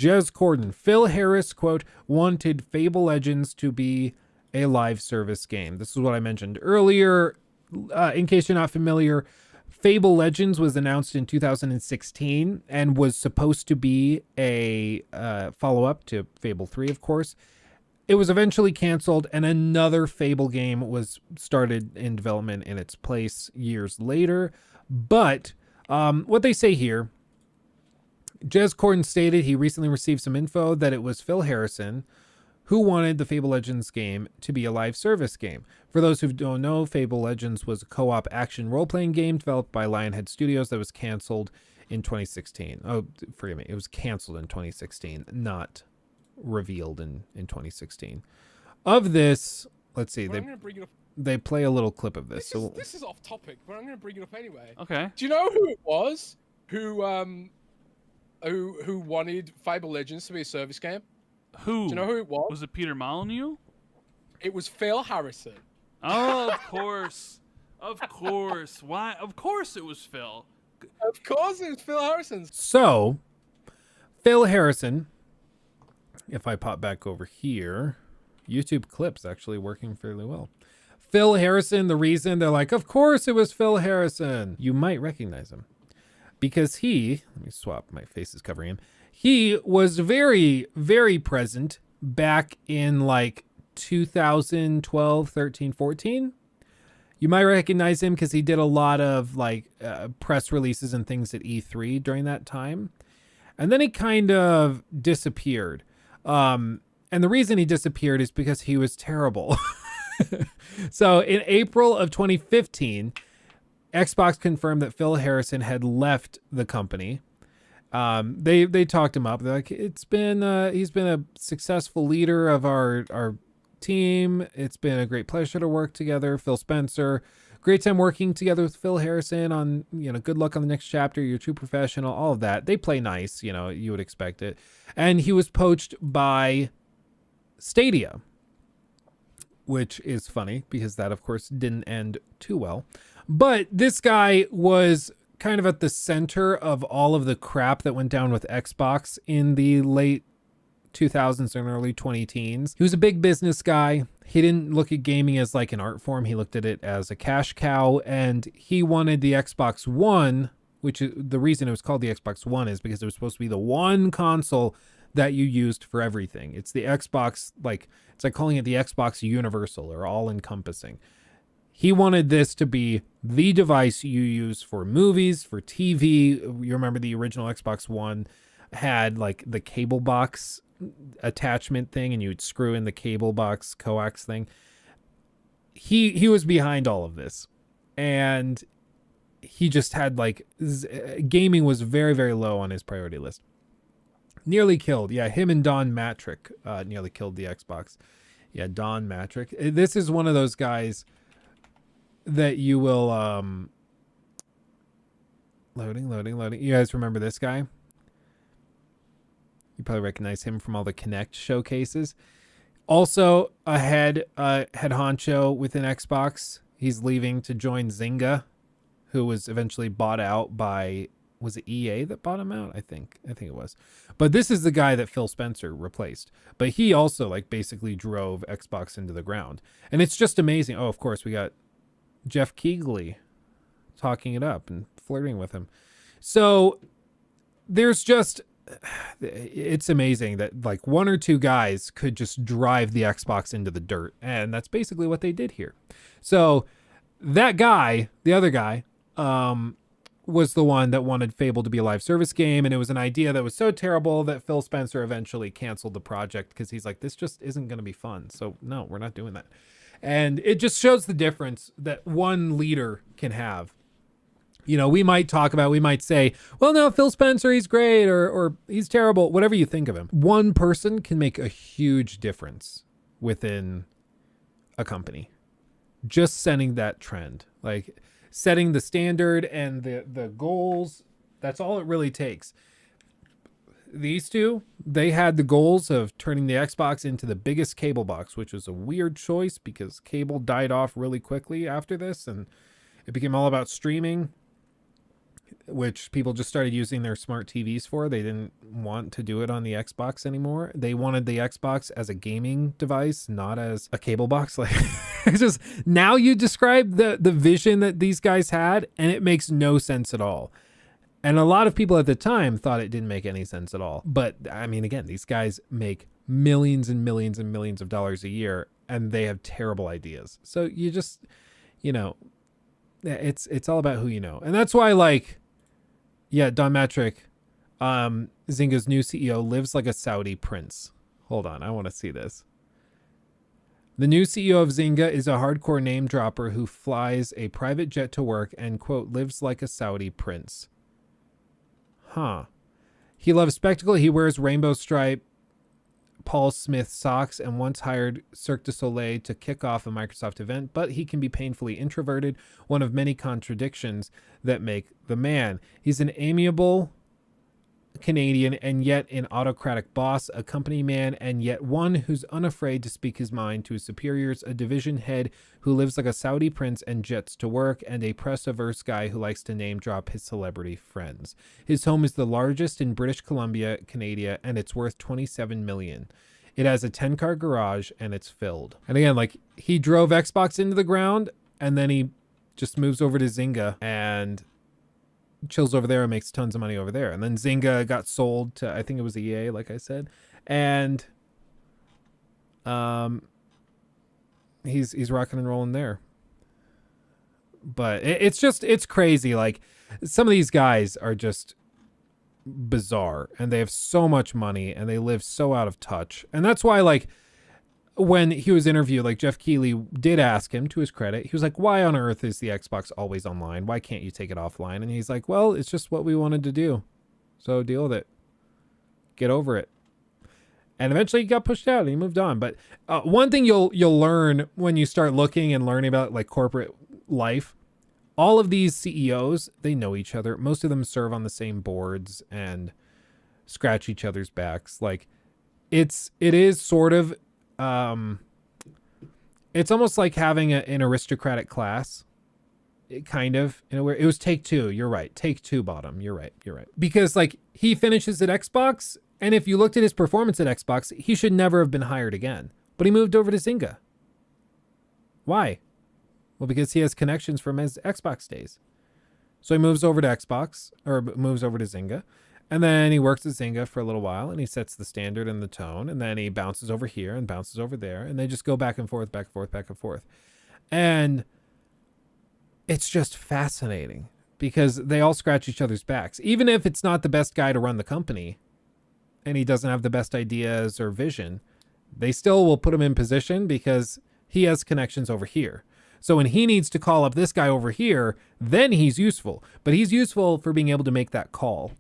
Jez Corden. Phil Harris, quote, wanted Fable Legends to be a live service game. This is what I mentioned earlier. In case you're not familiar, Fable Legends was announced in 2016 and was supposed to be a follow-up to Fable 3, of course. It was eventually canceled, and another Fable game was started in development in its place years later. But what they say here, Jez Corden stated he recently received some info that it was Phil Harrison who wanted the Fable Legends game to be a live service game. For those who don't know, Fable Legends was a co-op action role-playing game developed by Lionhead Studios that was canceled in 2016. Oh, forgive me. It was canceled in 2016, not revealed in 2016. Of this, let's see. They play a little clip of this. This is off topic, but I'm going to bring it up anyway. Okay. Do you know who it was who wanted Fable Legends to be a service game? Who? Do you know who it was? Was it Peter Molyneux? It was Phil Harrison. Oh, of course. Of course. Why? Of course it was Phil. Of course it was Phil Harrison. So, Phil Harrison, if I pop back over here, YouTube clips actually working fairly well. Phil Harrison, the reason they're like, of course it was Phil Harrison. You might recognize him because let me swap, my face is covering him. He was very, very present back in like 2012, 13, 14. You might recognize him because he did a lot of like press releases and things at E3 during that time. And then he kind of disappeared. And the reason he disappeared is because he was terrible. So in April of 2015, Xbox confirmed that Phil Harrison had left the company. They talked him up. They're like, he's been a successful leader of our team. It's been a great pleasure to work together. Phil Spencer, great time working together with Phil Harrison on, good luck on the next chapter. You're a true professional, all of that. They play nice, you would expect it. And he was poached by Stadia, which is funny because that, of course, didn't end too well. But this guy was kind of at the center of all of the crap that went down with Xbox in the late 2000s and early 2010s. He was a big business guy. He didn't look at gaming as like an art form. He looked at it as a cash cow, and he wanted the Xbox One, which is the reason it was called the Xbox One is because it was supposed to be the one console that you used for everything. It's the Xbox, it's like calling it the Xbox Universal or all encompassing. He wanted this to be the device you use for movies, for TV. You remember the original Xbox One had like the cable box attachment thing, and you would screw in the cable box coax thing. He was behind all of this, and he just had gaming was very, very low on his priority list. Nearly killed. Yeah, him and Don Matrick nearly killed the Xbox. Yeah, Don Matrick. This is one of those guys that you will loading. You guys remember this guy? You probably recognize him from all the Kinect showcases. Also a head honcho within Xbox. He's leaving to join Zynga, who was eventually bought out by, was it EA that bought him out? I think it was. But this is the guy that Phil Spencer replaced. But he also basically drove Xbox into the ground. And it's just amazing. Oh, of course, we got Jeff Keighley talking it up and flirting with him. So it's amazing that one or two guys could just drive the Xbox into the dirt. And that's basically what they did here. So that guy, the other guy, was the one that wanted Fable to be a live service game. And it was an idea that was so terrible that Phil Spencer eventually canceled the project because he's like, this just isn't going to be fun. So no, we're not doing that. And it just shows the difference that one leader can have. We might say, well, no, Phil Spencer, he's great, or he's terrible, whatever you think of him. One person can make a huge difference within a company. Just setting that trend, setting the standard and the goals. That's all it really takes. These two, they had the goals of turning the Xbox into the biggest cable box, which was a weird choice because cable died off really quickly after this and it became all about streaming. which people just started using their smart TVs for. They didn't want to do it on the Xbox anymore. They wanted the Xbox as a gaming device, not as a cable box. Like, it's just, now you describe the vision that these guys had, and it makes no sense at all. And a lot of people at the time thought it didn't make any sense at all. But I mean, again, these guys make millions and millions and millions of dollars a year, and they have terrible ideas. So you just, you know, it's all about who you know. And that's why, like, yeah, Don Matrick, Zynga's new CEO, lives like a Saudi prince. Hold on, I want to see this. The new CEO of Zynga is a hardcore name dropper who flies a private jet to work and, quote, lives like a Saudi prince. Huh. He loves spectacle. He wears rainbow stripe Paul Smith socks and once hired Cirque du Soleil to kick off a Microsoft event, but he can be painfully introverted, one of many contradictions that make the man. He's an amiable Canadian and yet an autocratic boss, a company man and yet one who's unafraid to speak his mind to his superiors, a division head who lives like a Saudi prince and jets to work, and a press-averse guy who likes to name drop his celebrity friends. His home is the largest in British Columbia, Canada, and it's worth $27 million. It has a 10-car garage and it's filled. And again, like, he drove Xbox into the ground and then he just moves over to Zynga and chills over there and makes tons of money over there. And then Zynga got sold to, I think it was EA, like I said. And he's rocking and rolling there. But it's crazy. Like, some of these guys are just bizarre and they have so much money and they live so out of touch. And that's why, like, when he was interviewed, like, Jeff Keighley did ask him, to his credit, he was like, why on earth is the Xbox always online? Why can't you take it offline? And he's like, well, it's just what we wanted to do. So deal with it. Get over it. And eventually he got pushed out and he moved on. But one thing you'll learn when you start looking and learning about, like, corporate life, all of these CEOs, they know each other. Most of them serve on the same boards and scratch each other's backs. Like, it is sort of, it's almost like having an aristocratic class. It kind of, in a way. It was Take-Two. You're right. Take-Two bottom. You're right. Because, like, he finishes at Xbox, and if you looked at his performance at Xbox, he should never have been hired again. But he moved over to Zynga. Why? Well, because he has connections from his Xbox days. So he moves over to Xbox, or moves over to Zynga. And then he works at Zynga for a little while, and he sets the standard and the tone. And then he bounces over here and bounces over there. And they just go back and forth, back and forth, back and forth. And it's just fascinating because they all scratch each other's backs. Even if it's not the best guy to run the company and he doesn't have the best ideas or vision, they still will put him in position because he has connections over here. So when he needs to call up this guy over here, then he's useful. But he's useful for being able to make that call.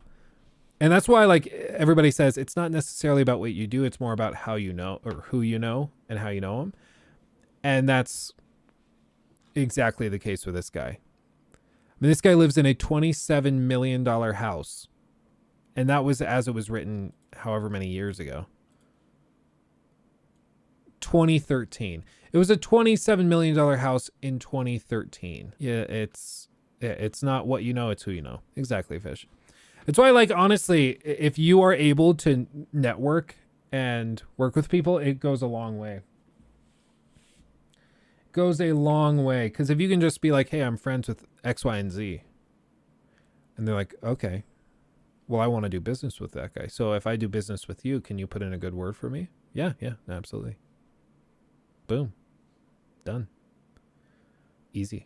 And that's why, like, everybody says it's not necessarily about what you do. It's more about how you know, or who you know and how you know them. And that's exactly the case with this guy. I mean, this guy lives in a $27 million house. And that was as it was written however many years ago. 2013. It was a $27 million house in 2013. Yeah, it's not what you know, it's who you know. Exactly, Fish. It's why, like, honestly, if you are able to network and work with people, it goes a long way. It goes a long way. Because if you can just be like, hey, I'm friends with X, Y, and Z. And they're like, okay, well, I want to do business with that guy. So if I do business with you, can you put in a good word for me? Yeah, absolutely. Boom. Done. Easy.